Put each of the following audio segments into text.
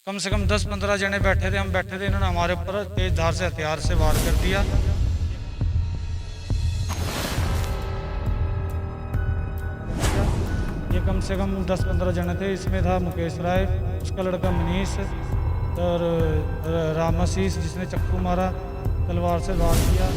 कम से कम 10-15 जने बैठे थे, हम बैठे थे, इन्होंने हमारे ऊपर तेज धार से हथियार से वार कर दिया। ये कम से कम 10-15 जने थे, इसमें था मुकेश राय, उसका लड़का मनीष और रामाशीष जिसने चक्कू मारा, तलवार से वार किया।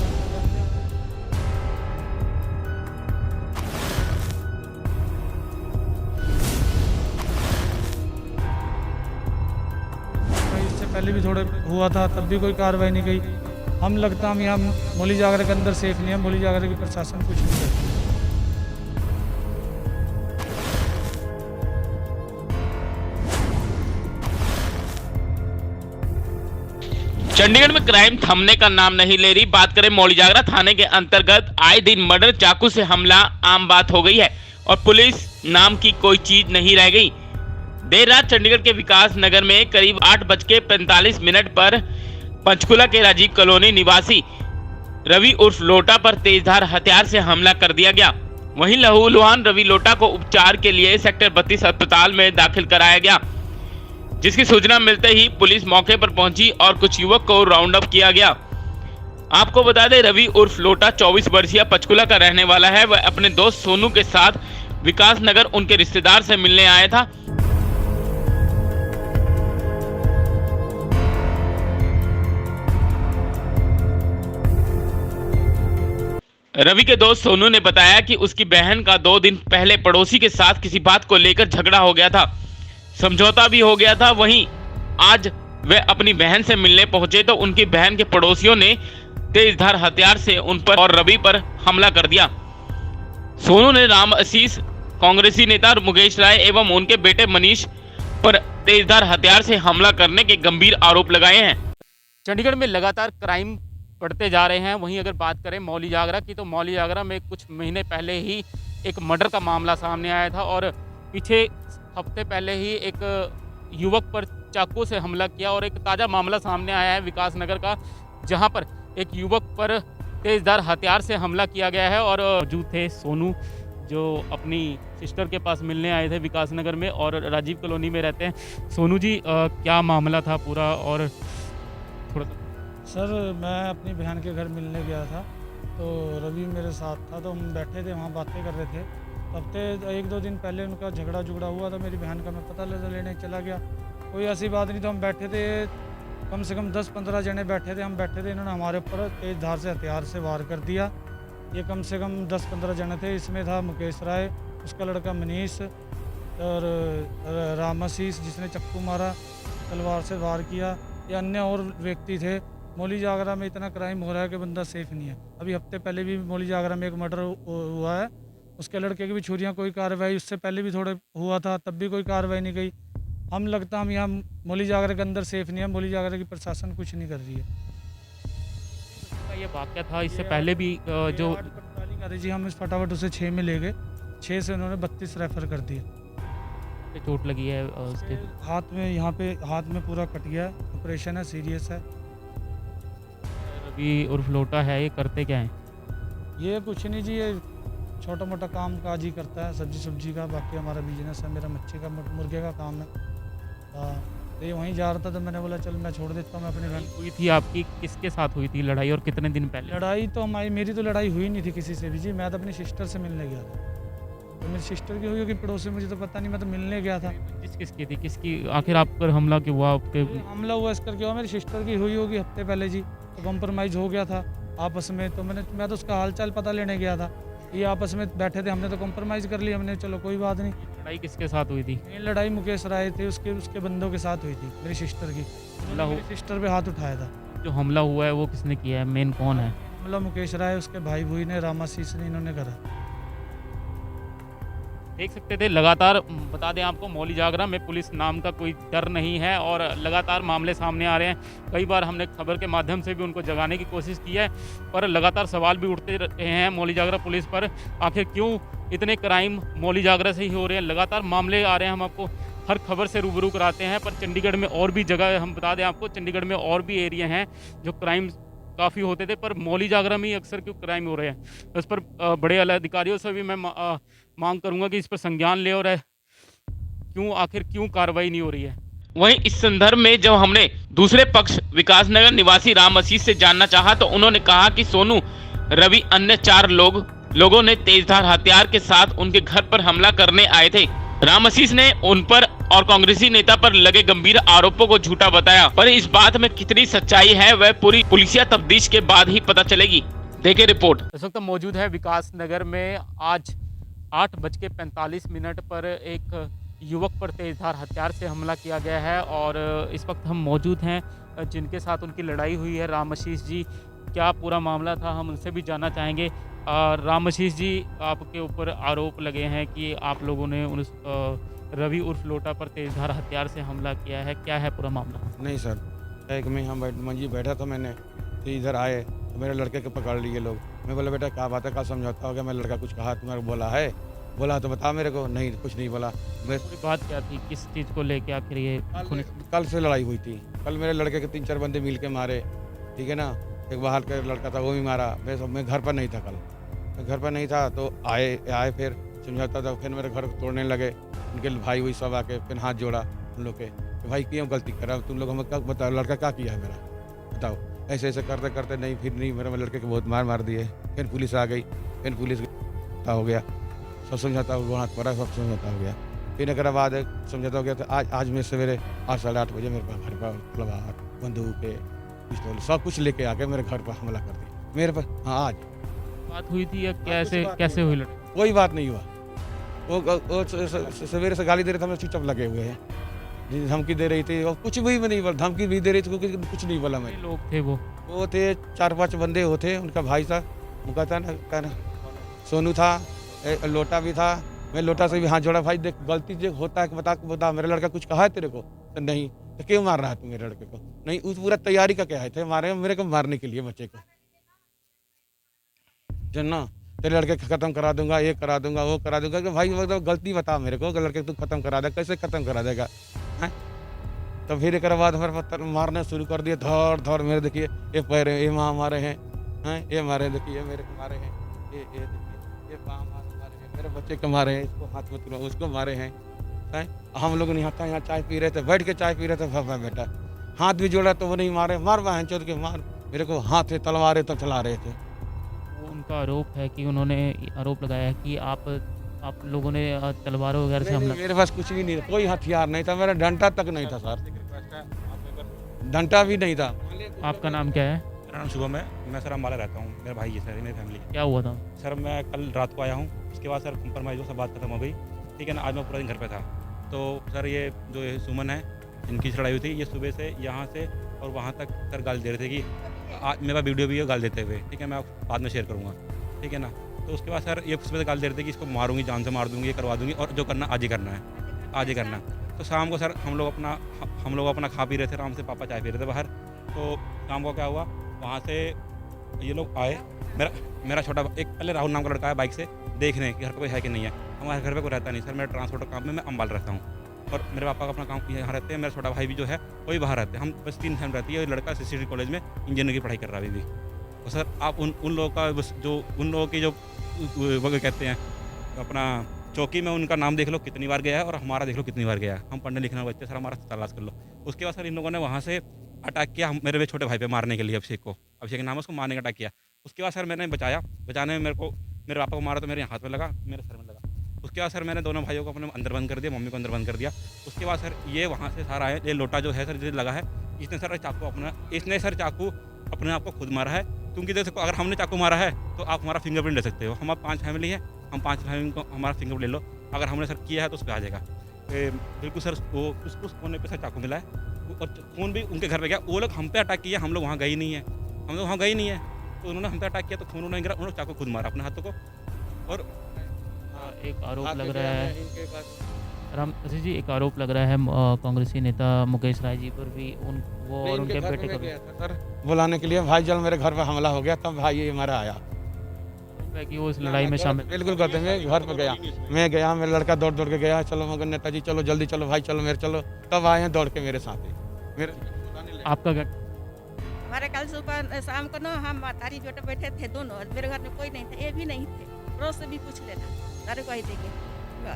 इससे पहले भी थोड़े हुआ था, तब भी कोई कार्रवाई नहीं की। हम लगता हम यहाँ मौली जागरा के अंदर सेफ नहीं है, मौली जागरा की प्रशासन कुछ नहीं करती। चंडीगढ़ में क्राइम थमने का नाम नहीं ले रही। बात करें मौली जागरा थाने के अंतर्गत आए दिन मर्डर, चाकू से हमला आम बात हो गई है और पुलिस नाम की कोई चीज नहीं रह गई। देर रात चंडीगढ़ के विकास नगर में करीब 8:45 पर पंचकुला के राजीव कॉलोनी निवासी रवि उर्फ लोटा पर तेजधार हथियार से हमला कर दिया गया। वहीं लहूलुहान रवि लोटा को उपचार के लिए सेक्टर 32 अस्पताल में दाखिल कराया गया, जिसकी सूचना मिलते ही पुलिस मौके पर पहुंची और कुछ युवक को राउंड अप किया गया। आपको बता दें, रवि उर्फ लोटा 24 वर्षीय पंचकुला का रहने वाला है। वह अपने दोस्त सोनू के साथ विकास नगर उनके रिश्तेदार से मिलने आया था। रवि के दोस्त सोनू ने बताया कि उसकी बहन का 2 दिन पहले पड़ोसी के साथ किसी बात को लेकर झगड़ा हो गया था, समझौता भी हो गया था। वहीं आज वे अपनी बहन से मिलने पहुंचे तो उनकी बहन के पड़ोसियों ने तेजधार हथियार से उन पर और रवि पर हमला कर दिया। सोनू ने राम आशीष, कांग्रेसी नेता मुकेश राय एवं उनके बेटे मनीष पर तेजधार हथियार से हमला करने के गंभीर आरोप लगाए हैं। चंडीगढ़ में लगातार क्राइम बढ़ते जा रहे हैं। वहीं अगर बात करें मौली जागरा की, तो मौली जागरा में कुछ महीने पहले ही एक मर्डर का मामला सामने आया था और पीछे हफ्ते पहले ही एक युवक पर चाकू से हमला किया। और एक ताज़ा मामला सामने आया है विकास नगर का, जहां पर एक युवक पर तेजधार हथियार से हमला किया गया है। और मौजूद थे सोनू, जो अपनी सिस्टर के पास मिलने आए थे विकास नगर में और राजीव कॉलोनी में रहते हैं। सोनू जी, क्या मामला था पूरा और थोड़ा सा? सर, मैं अपनी बहन के घर मिलने गया था, तो रवि मेरे साथ था, तो हम बैठे थे वहाँ बातें कर रहे थे। हफ्ते 1-2 दिन पहले उनका झगड़ा हुआ था मेरी बहन का, मैं पता लेने चला गया। कोई ऐसी बात नहीं, तो हम बैठे थे, कम से कम 10-15 जने बैठे थे, हम बैठे थे, इन्होंने हमारे ऊपर तेज धार से हथियार से वार कर दिया। ये कम से कम 10-15 जने थे, इसमें था मुकेश राय, उसका लड़का मनीष और रामाशीष जिसने चक्कू मारा, तलवार से वार किया। ये अन्य और व्यक्ति थे। मौली जागरा में इतना क्राइम हो रहा है कि बंदा सेफ नहीं है। अभी हफ्ते पहले भी मौली जागरा में एक मर्डर हुआ है, उसके लड़के की भी छुरियाँ, कोई कार्रवाई उससे पहले भी थोड़े हुआ था, तब भी कोई कार्रवाई नहीं गई। हम लगता हम यहाँ मौली जागरा के अंदर सेफ नहीं है, मौली जागरा की प्रशासन कुछ नहीं कर रही है। ये वाक़या था इससे पहले भी जो जी, हम इस फटाफट उसे 6 में ले गए, 6 से उन्होंने 32 रेफर कर दिए। चोट लगी है उसके हाथ में, यहाँ पे हाथ में पूरा कट गया है, ऑपरेशन है, सीरियस है। रवि उर्फ लोटा है, ये करते क्या हैं? ये कुछ नहीं जी, ये छोटा मोटा काम काज ही करता है, सब्जी का। बाकी हमारा बिजनेस है, मेरा मच्छी का, मुर्गे का काम है। तो ये वहीं जा रहा था, तो मैंने बोला चल मैं छोड़ देता हूँ। मैं अपने घर हुई थी आपकी, किसके साथ हुई थी लड़ाई और कितने दिन पहले? लड़ाई तो मेरी तो लड़ाई हुई नहीं थी किसी से भी जी। मैं तो अपनी सिस्टर से मिलने गया था, तो मेरी सिस्टर की हुई होगी पड़ोसी, मुझे तो पता नहीं, मैं तो मिलने गया था। किसकी थी, किसकी आखिर आप पर हमला क्यों हुआ? आपके हमला हुआ इस करके हुआ, मेरी सिस्टर की हुई होगी हफ्ते पहले जी, तो कंप्रोमाइज़ हो गया था आपस में। तो मैं तो उसका हालचाल पता लेने गया था, ये आपस में बैठे थे, हमने तो कंप्रोमाइज़ कर लिया, हमने चलो कोई बात नहीं। लड़ाई किसके साथ हुई थी? ये लड़ाई मुकेश राय थे, उसके बंदों के साथ हुई थी, मेरी सिस्टर की। मेरी सिस्टर पे हाथ उठाया था। जो हमला हुआ है वो किसने किया है, मेन कौन है? हमला मुकेश राय, उसके भाई भूई ने, रामाशीष ने, इन्होंने करा। देख सकते थे लगातार, बता दें आपको, मौली जागरा में पुलिस नाम का कोई डर नहीं है और लगातार मामले सामने आ रहे हैं। कई बार हमने खबर के माध्यम से भी उनको जगाने की कोशिश की है, पर लगातार सवाल भी उठते रहे हैं मौली जागरा पुलिस पर। आखिर क्यों इतने क्राइम मौली जागरा से ही हो रहे हैं? लगातार मामले आ रहे हैं, हम आपको हर खबर से रूबरू कराते हैं। पर चंडीगढ़ में और भी जगह, हम बता दें आपको, चंडीगढ़ में और भी एरिया हैं जो क्राइम काफ़ी होते थे, पर मौली जागरा में ही अक्सर क्यों क्राइम हो रहे हैं? इस पर बड़े अधिकारियों से भी मैं मांग करूंगा कि इस पर संज्ञान ले और आखिर क्यों कार्रवाई नहीं हो रही है। वहीं इस संदर्भ में जब हमने दूसरे पक्ष विकासनगर निवासी राम आशीष से जानना चाहा तो उन्होंने कहा कि सोनू, रवि अन्य 4 लोगों ने तेजधार हथियार के साथ उनके घर पर हमला करने आए थे। राम आशीष ने उन पर और कांग्रेसी नेता पर लगे गंभीर आरोपों को झूठा बताया, पर इस बात में कितनी सच्चाई है वह पूरी पुलिसिया तफ्तीश के बाद ही पता चलेगी। देखे रिपोर्ट। इस वक्त मौजूद है विकास नगर में। आज 8:45 पर एक युवक पर तेजधार हथियार से हमला किया गया है और इस वक्त हम मौजूद हैं जिनके साथ उनकी लड़ाई हुई है, राम आशीष जी। क्या पूरा मामला था हम उनसे भी जानना चाहेंगे। राम आशीष जी, आपके ऊपर आरोप लगे हैं कि आप लोगों ने उस रवि उर्फ लोटा पर तेजधार हथियार से हमला किया है, क्या है पूरा मामला? नहीं सर, एक में हम मंजी बैठा था, मैंने तो इधर आए तो मेरे लड़के को पकड़ लिए लोग। मैं बोला बेटा क्या बात है, कल समझौता हो गया, मैं लड़का कुछ कहा तुम्हारे बोला तो बता मेरे को। नहीं, कुछ नहीं बोला। मैं पूरी बात क्या थी, किस चीज़ को लेके आखिर ये कल से लड़ाई हुई थी। कल मेरे लड़के के 3-4 बंदे मिल के मारे, ठीक है ना। एक बाहर का लड़का था वो भी मारा। मैं घर पर नहीं था, कल मैं घर पर नहीं था तो आए फिर समझौता था, फिर मेरे घर तोड़ने लगे। उनके भाई हुई सब आके फिर हाथ जोड़ा उन लोग के कि भाई क्यों गलती करा तुम लोग, हमें क्या बताओ लड़का क्या किया है मेरा, बताओ। ऐसे करते करते नहीं, फिर नहीं, मेरे लड़के को बहुत मार दिए। फिर पुलिस आ गई, फिर पुलिस हो गया, सब समझौता वहाँ पड़ा, सब समझौता हो गया। फिर एक बाद समझौता हो गया तो आज में सवेरे 8 साढ़े 8 बजे मेरे पास घर पर तलवार, बंदूक, पिस्तौल सब कुछ लेके आके मेरे घर पर हमला कर दिया मेरे पर। हाँ, आज बात हुई थी या कैसे हुई लड़ाई? कोई बात नहीं हुआ। वो सवेरे से गाली दे रहे थे, हम चुपचाप लगे हुए हैं। धमकी दे रही थी और कुछ भी नहीं बोला, धमकी भी दे रही थी, कुछ नहीं बोला। मैं लोग थे वो थे 4-5 बंदे होते, उनका भाई था, उनका था ना सोनू था, लोटा भी था। मैं लोटा से भी हाथ जोड़ा, भाई देख गलती जो होता है बता मेरा लड़का कुछ कहा है तेरे को? तो नहीं। तो क्यों मार रहा है तू मेरे लड़के को? नहीं, उस पूरा तैयारी का क्या है थे मारे मेरे को, मारने के लिए बच्चे को, जानना तेरे लड़के खत्म करा दूंगा, ये करा दूंगा, वो करा दूंगा। कि भाई मतलब गलती बता मेरे को, लड़के तू खत्म करा दे, कैसे खत्म करा देगा हैं? तो फिर एक बाद हमारे पत्थर मारना शुरू कर दिए, धड़ मेरे देखिए ये पैर ये माँ मारे हैं, ये मारे, देखिए मेरे को मारे हैं, ये देखिए ये पाँव मारे हैं, मेरे बच्चे को मारे हैं, इसको हाथ में तुरा उसको मारे हैं। हम लोग नहीं आता, यहाँ चाय पी रहे थे, बैठ के चाय पी रहे थे, भाई बेटा हाथ भी जोड़ा तो वो नहीं मारे, मार बहन चोद के मार, मेरे को हाथ से तलवारें तो चला रहे थे। उनका आरोप है कि उन्होंने आरोप लगाया है कि आप लोगों ने तलवारों वगैरह से हमला। मेरे पास कुछ भी नहीं था, कोई हथियार नहीं था, मेरा डंडा तक नहीं था सर, डंडा भी नहीं था। आपका नाम क्या है? मेरा नाम शुभम है, मैं सर अम्बाला रहता हूँ, मेरा भाई है सर, मेरी फैमिली। क्या हुआ था सर मैं कल रात को आया हूँ, उसके बाद सर कंप्रोमाइज़ से बात खत्म हो गई, ठीक है ना। आज मैं पूरा दिन घर पे था। तो सर ये जो सुमन है, इनकी लड़ाई हुई थी, ये सुबह से यहाँ से और वहाँ तक सर गाली दे रहे थे कि मेरा वीडियो भी है गाली देते हुए, ठीक है, मैं बाद में शेयर करूँगा, ठीक है ना। तो उसके बाद सर ये सुबह से गाली दे रहे थे कि इसको मारूंगी, जान से मार दूंगी, ये करवा दूंगी, और जो करना आज ही करना है, आज ही करना है। तो शाम को सर हम लोग अपना खा पी रहे थे आराम से, पापा चाय पी रहे थे बाहर। तो शाम को क्या हुआ, वहाँ से ये लोग आए, मेरा छोटा एक पहले राहुल नाम का लड़का है बाइक से देखने कि घर पर कोई है कि नहीं है। हमारे घर पे कोई रहता नहीं सर, मेरा ट्रांसपोर्ट काम में मैं अम्बाला रहता हूँ और मेरे पापा का अपना काम यहाँ रहते हैं। मेरा छोटा भाई भी जो है वो भी बाहर रहते हैं, हम बस 3 फैमिली रहती है। लड़का CCT कॉलेज में इंजीनियरिंग की पढ़ाई कर रहा है अभी भी। तो सर आप उन लोगों का बस जो उन लोगों की जो वो कहते हैं अपना चौकी में उनका नाम देख लो कितनी बार गया है और हमारा देख लो कितनी बार गया है। हम पढ़ने लिखने वाले बच्चे, सर हमारा तलाश कर लो। उसके बाद सर इन लोगों ने वहाँ से अटैक किया मेरे छोटे भाई पे मारने के लिए, अभिषेक के नाम है, उसको मारने का अटैक किया। उसके बाद सर मैंने बचाने में मेरे पापा को मारा तो मेरे हाथ में लगा, मेरे सर में लगा। उसके बाद सर मैंने दोनों भाइयों को अपने अंदर बंद कर दिया, मम्मी को अंदर बंद कर दिया। उसके बाद सर ये वहाँ से सारा आए, ये लोटा जो है सर जिसे लगा है, इसने सर चाकू अपने आप को खुद मारा है। क्योंकि देख सको अगर हमने चाकू मारा है तो आप हमारा फिंगरप्रिंट ले सकते हो। हम 5 फैमिली है, हम 5 फैमिली को हमारा फिंगरप्रिंट ले लो, अगर हमने सर किया है तो उस पर आ जाएगा। बिल्कुल सर वो उस कोने पे सर चाकू मिला है और खून भी उनके घर पे गया। वो लोग हम पे अटैक किया, हम लोग वहाँ गए ही नहीं है, तो उन्होंने हम पे अटैक किया तो खून नहीं गिरा, उन्होंने चाकू खुद मारा अपने हाथों को। और एक आरोप लग रहा है राम आशीष जी, एक आरोप लग रहा है कांग्रेसी नेता मुकेश राय जी पर भी, वो और उनके बेटे को सर बुलाने के लिए, भाई जब मेरे घर पर हमला हो गया तब भाई ये हमारा आया कि वो इस लड़ाई में शामिल। बिल्कुल करते हैं, मैं घर पर गया, मेरा लड़का दौड़ के गया, चलो मगर नेताजी चलो जल्दी चलो भाई चलो मेरे चलो, तब आए हैं दौड़ के मेरे साथ। आपका क्या? हमारे कल सुबह शाम को ना हम तारी जोटे बैठे थे दोनों, मेरे घर में कोई नहीं था, ये भी नहीं थे, पड़ोस से भी पूछ लेना, सारे को ही देंगे।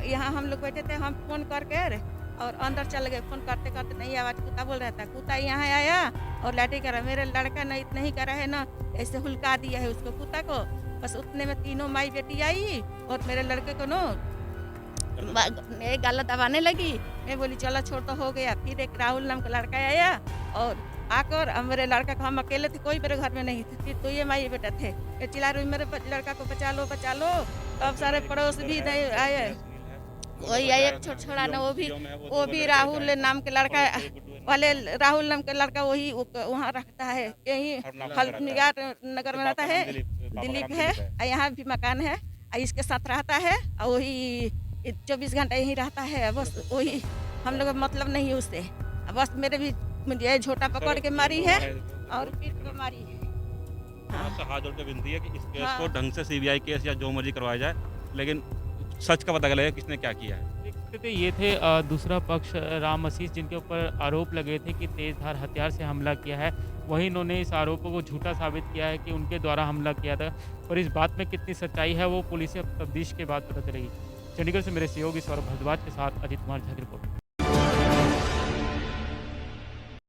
यहाँ हम लोग बैठे थे, हम फोन करके और अंदर चले गए। फ़ोन करते करते नहीं आवाज़, कुत्ता बोल रहा था, कुत्ता यहाँ आया और लाठी करा। मेरे लड़का ने इतना ही करा है ना, ऐसे हुलका दिया है उसको कुत्ता को। बस उतने में तीनों माई बेटी आई और मेरे लड़के को गाला दबाने लगी। मैं बोली चलो छोड़, तो हो गया। फिर एक राहुल नाम का लड़का आया और आकर मेरे लड़का को, हम अकेले थे, कोई मेरे घर में नहीं थे, फिर तो ये माई बेटा थे। मैं चिल्ला रही, मेरे लड़का को बचा लो बचा लो। तब सारे पड़ोस भी आए, वही आए एक छोटा ना, वो भी राहुल नाम के लड़का वाले, राहुल नाम के लड़का वही वहाँ रखता है, यही हल्दीघाट नगर में रहता है, दिलीप है। यहाँ भी मकान है, इसके साथ रहता है और वही 24 घंटा यहीं रहता है। बस वही हम लोग मतलब नहीं है उससे। बस मेरे भी मुझे झोटा पकड़ के मारी है और पीट के मारी है। आपसे हाथ जोड़ के विनती है कि इस केस हाँ। को ढंग से सीबीआई केस या जो मर्जी करवाया जाए, लेकिन सच का पता लगे किसने क्या किया है। देख सकते थे, ये थे दूसरा पक्ष राम आशीष, जिनके ऊपर आरोप लगे थे कि तेजधार हथियार से हमला किया है। वहीं इन्होंने इस आरोपों को झूठा साबित किया है कि उनके द्वारा हमला किया था। और इस बात में कितनी सच्चाई है वो पुलिस तफ्तीश के बाद पता चलेगी। चंडीगढ़ से मेरे सहयोगी सौरभ भारद्वाज के साथ अजीत कुमार झा की रिपोर्ट।